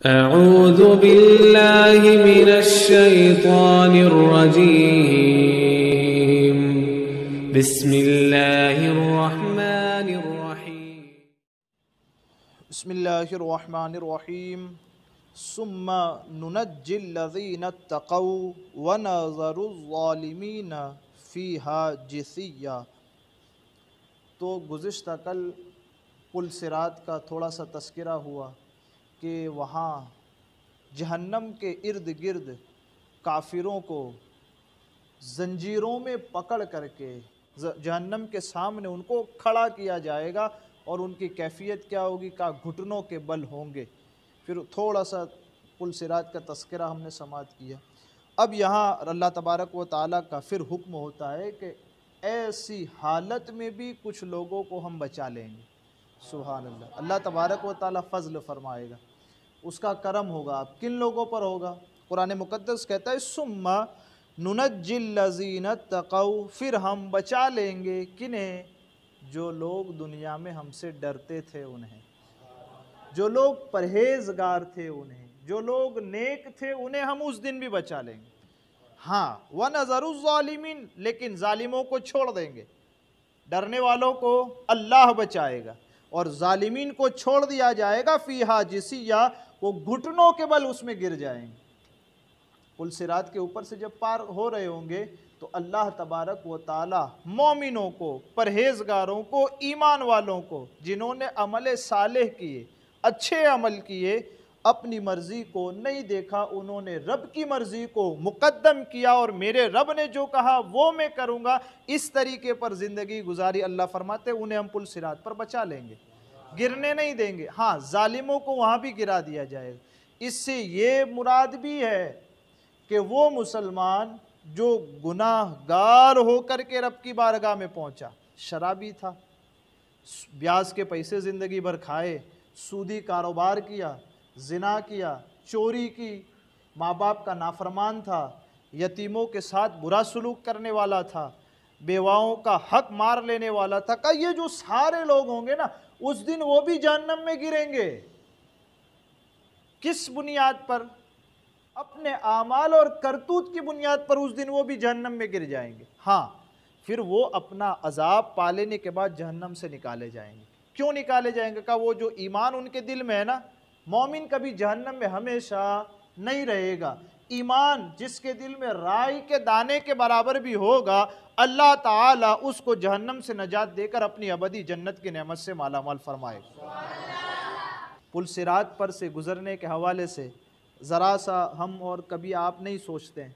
أعوذ بالله من الشيطان الرجيم بسم الله الرحمن الرحيم بسم الله الرحمن الرحيم ثم ننجي الذين اتقوا ونذر الظالمين فيها جثيا۔ تو گزشتہ کل پل صراط کا تھوڑا سا تذکرہ ہوا کہ وہاں جہنم کے ارد گرد کافروں کو زنجیروں میں پکڑ کر کے جہنم کے سامنے ان کو کھڑا کیا جائے گا، اور ان کی کیفیت کیا ہوگی کہ گھٹنوں کے بل ہوں گے۔ پھر تھوڑا سا پل صراط کا تذکرہ ہم نے سماعت کیا۔ اب یہاں اللہ تبارک و تعالیٰ کا پھر حکم ہوتا ہے کہ ایسی حالت میں بھی کچھ لوگوں کو ہم بچا لیں گے۔ سبحان اللہ، اللہ تبارک و تعالیٰ فضل فرمائے گا، اس کا کرم ہوگا۔ اب کن لوگوں پر ہوگا؟ قرآن مقدس کہتا ہے ثم ننجی الذین اتقوا، پھر ہم بچا لیں گے کنہیں؟ جو لوگ دنیا میں ہم سے ڈرتے تھے انہیں، جو لوگ پرہیزگار تھے انہیں، جو لوگ نیک تھے انہیں ہم اس دن بھی بچا لیں گے۔ ہاں وَنَذَرُ الظَّالِمِينَ، لیکن ظالموں کو چھوڑ دیں گے۔ ڈرنے والوں کو اللہ بچائے گا اور ظالمین کو چھوڑ دیا جائے گا فیہا جثیا، وہ گھٹنوں کے بل اس میں گر جائیں گے۔ پل صراط کے اوپر سے جب پار ہو رہے ہوں گے تو اللہ تبارک و تعالی مومنوں کو، پرہیزگاروں کو، ایمان والوں کو، جنہوں نے عمل صالح کیے، اچھے عمل کیے، اپنی مرضی کو نہیں دیکھا، انہوں نے رب کی مرضی کو مقدم کیا اور میرے رب نے جو کہا وہ میں کروں گا، اس طریقے پر زندگی گزاری، اللہ فرماتے ہیں انہیں ہم پل صراط پر بچا لیں گے، گرنے نہیں دیں گے۔ ہاں ظالموں کو وہاں بھی گرا دیا جائے گا۔ اس سے یہ مراد بھی ہے کہ وہ مسلمان جو گناہ گار ہو کر کے رب کی بارگاہ میں پہنچا، شرابی تھا، بیاج کے پیسے زندگی بھر کھائے، سودی کاروبار کیا، زنا کیا، چوری کی، ماں باپ کا نافرمان تھا، یتیموں کے ساتھ برا سلوک کرنے والا تھا، بیواؤں کا حق مار لینے والا تھا، کہ یہ جو سارے لوگ ہوں گے نا اس دن وہ بھی جہنم میں گریں گے۔ کس بنیاد پر؟ اپنے اعمال اور کرتوت کی بنیاد پر اس دن وہ بھی جہنم میں گر جائیں گے۔ ہاں پھر وہ اپنا عذاب پا لینے کے بعد جہنم سے نکالے جائیں گے۔ کیوں نکالے جائیں گے؟ کہ وہ جو ایمان ان کے دل میں ہے نا، مومن کبھی جہنم میں ہمیشہ نہیں رہے گا۔ ایمان جس کے دل میں رائی کے دانے کے برابر بھی ہوگا، اللہ تعالیٰ اس کو جہنم سے نجات دے کر اپنی ابدی جنت کی نعمت سے مالا مال فرمائے۔ پل صراط پر سے گزرنے کے حوالے سے ذرا سا ہم اور کبھی آپ نہیں سوچتے ہیں۔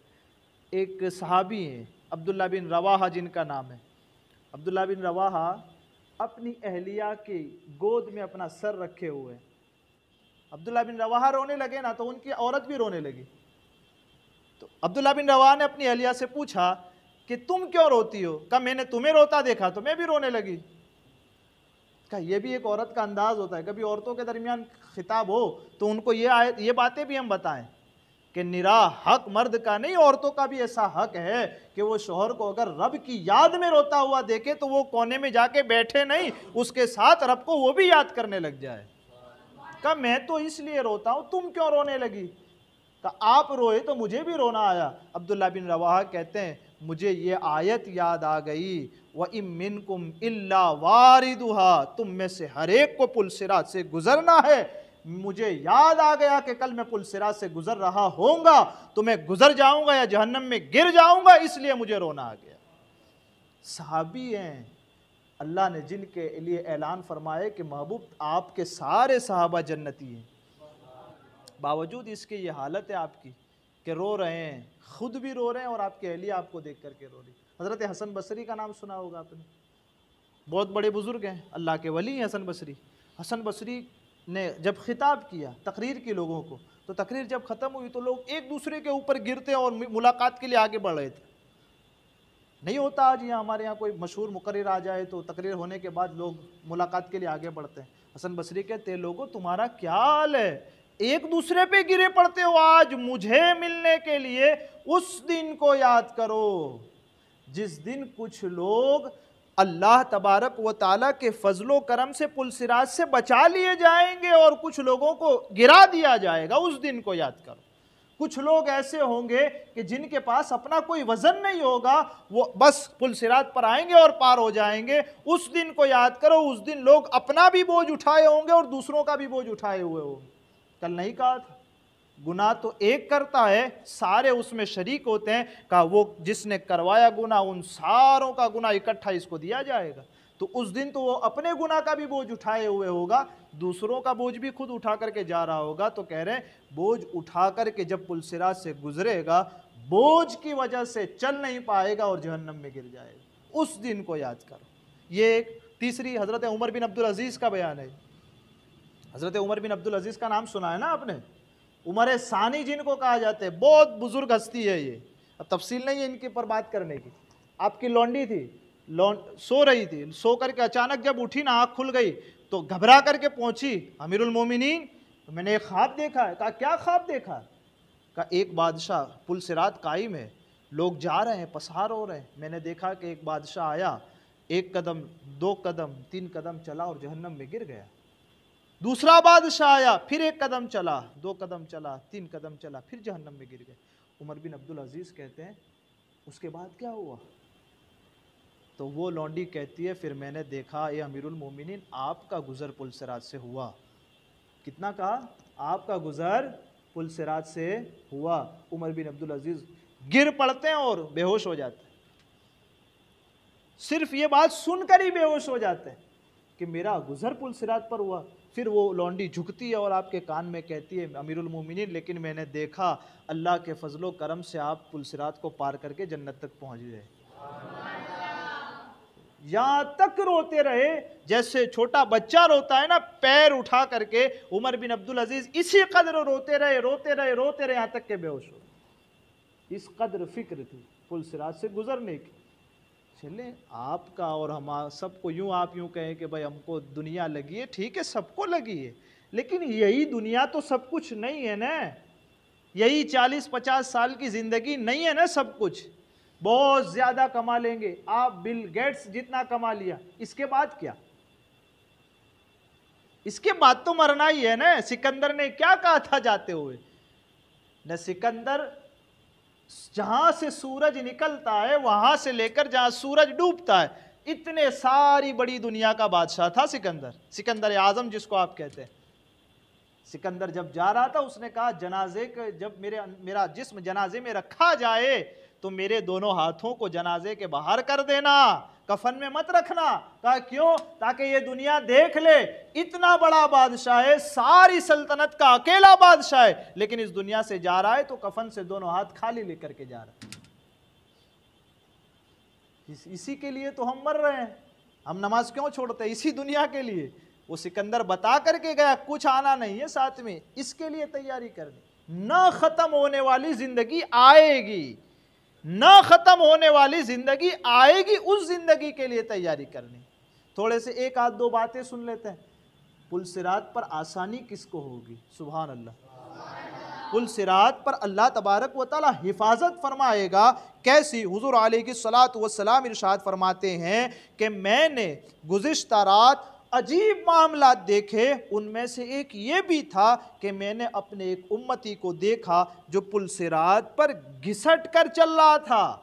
ایک صحابی ہیں عبداللہ بن رواحہ جن کا نام ہے۔ عبداللہ بن رواحہ اپنی اہلیہ کی گود میں اپنا سر رکھے ہوئے ہیں۔ عبداللہ بن رواحہ رونے لگے نا تو ان کی عورت بھی رونے لگی۔ تو عبداللہ بن رواحہ نے اپنی اہلیہ سے پوچھا کہ تم کیوں روتی ہو؟ کہا میں نے تمہیں روتا دیکھا تو میں بھی رونے لگی۔ کہا یہ بھی ایک عورت کا انداز ہوتا ہے، کبھی عورتوں کے درمیان خطاب ہو تو ان کو یہ باتیں بھی ہم بتائیں کہ نرا حق مرد کا نہیں، عورتوں کا بھی ایسا حق ہے کہ وہ شوہر کو اگر رب کی یاد میں روتا ہوا دیکھے تو وہ کونے میں جا کے بیٹھے نہیں، اس کے ساتھ رب کو وہ بھی یاد کرنے لگ جائے۔ کہا میں تو اس لیے روتا ہوں، تم کیوں رونے لگی؟ کہا آپ روئے تو مجھے بھی رونا آیا۔ عبداللہ بن رواحہ کہتے ہیں مجھے یہ آیت یاد آ گئی، وَإِن مِّنكُمْ إِلَّا وَارِدُهَا، تم میں سے ہر ایک کو پل صراط سے گزرنا ہے۔ مجھے یاد آ گیا کہ کل میں پل صراط سے گزر رہا ہوں گا تو میں گزر جاؤں گا یا جہنم میں گر جاؤں گا، اس لیے مجھے رونا آ گیا۔ صحابی ہیں، اللہ نے جن کے لیے اعلان فرمائے کہ محبوب آپ کے سارے صحابہ جنتی ہیں، باوجود اس کے یہ حالت ہے آپ کی کہ رو رہے ہیں، خود بھی رو رہے ہیں اور آپ کی اہلیہ آپ کو دیکھ کر کے رو رہی۔ حضرت حسن بصری کا نام سنا ہوگا آپ نے، بہت بڑے بزرگ ہیں، اللہ کے ولی ہیں حسن بصری۔ حسن بصری نے جب خطاب کیا تقریر کی لوگوں کو، تو تقریر جب ختم ہوئی تو لوگ ایک دوسرے کے اوپر گرتے اور ملاقات کے لیے آگے بڑھ رہے تھے۔ نہیں ہوتا آج یہاں ہمارے یہاں کوئی مشہور مقرر آ جائے تو تقریر ہونے کے بعد لوگ ملاقات کے لیے آگے بڑھتے ہیں۔ حسن بصری کہتے ہیں لوگوں تمہارا کیا حال ہے، ایک دوسرے پہ گرے پڑتے ہو، آج مجھے ملنے کے لیے اس دن کو یاد کرو جس دن کچھ لوگ اللہ تبارک و تعالیٰ کے فضل و کرم سے پلسرات سے بچا لیے جائیں گے اور کچھ لوگوں کو گرا دیا جائے گا. اس دن کو یاد کرو. کچھ لوگ ایسے ہوں گے کہ جن کے پاس اپنا کوئی وزن نہیں ہوگا, وہ بس پلسرات پر آئیں گے اور پار ہو جائیں گے. اس دن کو یاد کرو. اس دن لوگ اپنا بھی بوجھ اٹھائے ہوں گے اور دوسروں کا بھی بوجھ اٹھائے ہوئے ہوں گے. کل نہیں کہا تھا گناہ تو ایک کرتا ہے, سارے اس میں شریک ہوتے ہیں. کہا وہ جس نے کروایا گناہ ان ساروں کا گناہ اکٹھا اس کو دیا جائے گا. تو اس دن تو وہ اپنے گناہ کا بھی بوجھ اٹھائے ہوئے ہوگا, دوسروں کا بوجھ بھی خود اٹھا کر کے جا رہا ہوگا. تو کہہ رہے ہیں بوجھ اٹھا کر کے جب پلسرات سے گزرے گا, بوجھ کی وجہ سے چل نہیں پائے گا اور جہنم میں گر جائے گا. اس دن کو یاد کرو. یہ ایک تیسری حضرت عمر بن عبدالعزیز کا بیان ہے. حضرت عمر بن عبدالعزیز کا نام سنا ہے نا آپ نے, عمر ثانی جن کو کہا جاتے ہیں, بہت بزرگ ہستی ہے یہ. اب تفصیل نہیں ہے ان کے پر بات کرنے کی. آپ کی لونڈی تھی, سو رہی تھی, سو کر کے اچانک جب اٹھی نا, آنکھ کھل گئی تو گھبرا کر کے پہنچی, امیر المومنین میں نے ایک خواب دیکھا ہے. کہا کیا خواب دیکھا؟ کہا ایک بادشاہ پلسرات قائم ہے, لوگ جا رہے ہیں, پسار ہو رہے ہیں, میں نے دیکھا کہ ایک بادشاہ آیا, ایک قدم, دو قدم, تین قدم چلا اور جہنم میں گر گیا. دوسرا بادشاہ آیا, پھر ایک قدم چلا, دو قدم چلا, تین قدم چلا, پھر جہنم میں گر گیا. عمر بن عبدالعزیز کہتے ہیں اس کے بعد کیا ہوا؟ تو وہ لونڈی کہتی ہے پھر میں نے دیکھا اے امیر المومنین آپ کا گزر پلسرات سے ہوا. کتنا کہا؟ آپ کا گزر پلسرات سے ہوا. عمر بن عبدالعزیز گر پڑتے ہیں اور بے ہوش ہو جاتے ہیں. صرف یہ بات سن کر ہی بے ہوش ہو جاتے ہیں کہ میرا گزر پلسرات پر ہوا. پھر وہ لونڈی جھکتی ہے اور آپ کے کان میں کہتی ہے امیر المومنین لیکن میں نے دیکھا اللہ کے فضل و کرم سے آپ پلسرات کو پار کر کے جنت تک پہنچ گئے. یہاں تک روتے رہے جیسے چھوٹا بچہ روتا ہے نا, پیر اٹھا کر کے. عمر بن عبدالعزیز اسی قدر روتے رہے روتے رہے روتے رہے یہاں تک کہ بے ہوش ہو. اس قدر فکر تھی پلسرات سے گزرنے کی. چلیں آپ کا اور ہم سب کو یوں آپ یوں کہیں کہ بھائی ہم کو دنیا لگی ہے, ٹھیک ہے سب کو لگی ہے, لیکن یہی دنیا تو سب کچھ نہیں ہے نا. یہی 40-50 سال کی زندگی نہیں ہے نا سب کچھ. بہت زیادہ کما لیں گے آپ, بل گیٹس جتنا کما لیا, اس کے بعد کیا؟ اس کے بعد تو مرنا ہی ہے نا. سکندر نے کیا کہا تھا جاتے ہوئے؟ نہ سکندر جہاں سے سورج نکلتا ہے وہاں سے لے کر جہاں سورج ڈوبتا ہے اتنے ساری بڑی دنیا کا بادشاہ تھا سکندر, سکندر اعظم جس کو آپ کہتے ہیں. سکندر جب جا رہا تھا اس نے کہا جنازے کے جب میرا جسم جنازے میں رکھا جائے تو میرے دونوں ہاتھوں کو جنازے کے باہر کر دینا, کفن میں مت رکھنا. کہا کیوں؟ تاکہ یہ دنیا دیکھ لے اتنا بڑا بادشاہ ہے, ساری سلطنت کا اکیلا بادشاہ ہے, لیکن اس دنیا سے جا رہا ہے تو کفن سے دونوں ہاتھ خالی لے کر کے جا رہا ہے. اسی کے لیے تو ہم مر رہے ہیں. ہم نماز کیوں چھوڑتے ہیں؟ اسی دنیا کے لیے. وہ سکندر بتا کر کے گیا کچھ آنا نہیں ہے ساتھ میں, اس کے لیے تیاری کرنی. نہ ختم ہونے والی زندگی آئے گی, نہ ختم ہونے والی زندگی آئے گی, اس زندگی کے لیے تیاری کرنی. تھوڑے سے ایک آدھ دو باتیں سن لیتے ہیں. پلسرات پر آسانی کس کو ہوگی؟ سبحان اللہ. پلسرات پر اللہ تبارک و تعالی حفاظت فرمائے گا. کیسی؟ حضور علیہ الصلوۃ والسلام ارشاد فرماتے ہیں کہ میں نے گزشتہ رات عجیب معاملات دیکھے, ان میں سے ایک یہ بھی تھا کہ میں نے اپنے ایک امتی کو دیکھا جو پلسرات پر گھسٹ کر چل رہا تھا,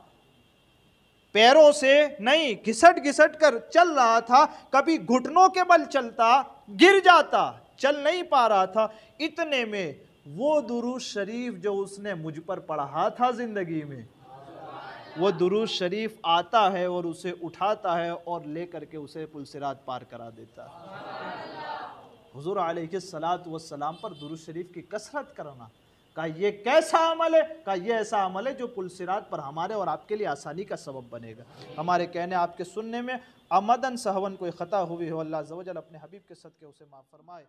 پیروں سے نہیں گھسٹ گھسٹ کر چل رہا تھا. کبھی گھٹنوں کے بل چلتا, گر جاتا, چل نہیں پا رہا تھا. اتنے میں وہ درود شریف جو اس نے مجھ پر پڑھا تھا زندگی میں, وہ درود شریف آتا ہے اور اسے اٹھاتا ہے اور لے کر کے اسے پلسرات پار کرا دیتا ہے. حضور علیہ الصلوۃ والسلام پر درود شریف کی کثرت کرنا. کہا یہ کیسا عمل ہے؟ کہا یہ ایسا عمل ہے جو پلسرات پر ہمارے اور آپ کے لیے آسانی کا سبب بنے گا. ہمارے کہنے آپ کے سننے میں عمدن سہون کوئی خطا ہوئی ہو, اللہ عز و جل اپنے حبیب کے صدقے اسے معاف فرمائے.